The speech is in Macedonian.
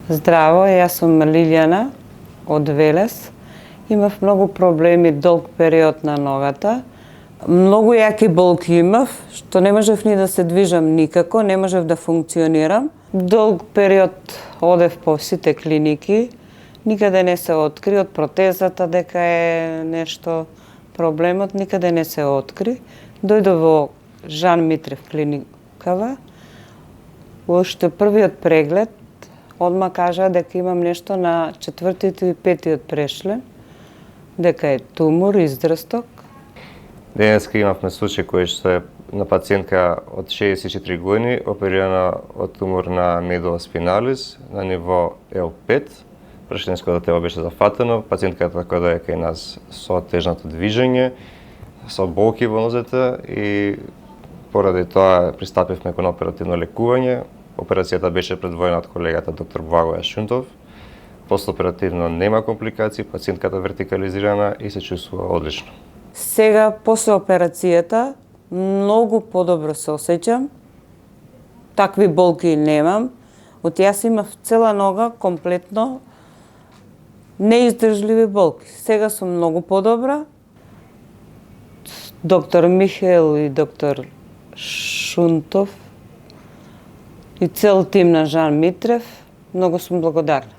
Здраво, јас сум Лилјана од Велес. Имав многу проблеми долг период на ногата. Многу јаки болки имав, што не можев ни да се движам никако, не можев да функционирам. Долг период одев по сите клиники, никаде не се откри од протезата дека е нешто проблемот, никаде не се откри. Дојдов во Жан Митрев клиникава, уште првиот преглед одма кажа дека имам нешто на 4-тиот и 5-тиот прешлен, дека е тумор, издрасток. Денеска имавме случај кој што е на пациентка од 64 години, оперирана од тумор на медула спиналис на ниво L5. Прешленското тело беше зафатено, пациентката која доаѓа кај нас со тежното движење, со болки во нозете и поради тоа пристапивме кон оперативно лекување. Операцијата беше предвоена од колегата доктор Благоја Шунтов. Постоперативно нема компликации, пациентката вертикализирана и се чувствува одлично. Сега, после операцијата, многу подобро се осеќам. Такви болки немам. Од јас имав цела нога комплетно неиздржливи болки. Сега сум многу подобра. Доктор Михел и доктор Шунтов и цел тим на Жан Митрев, многу сум благодарна.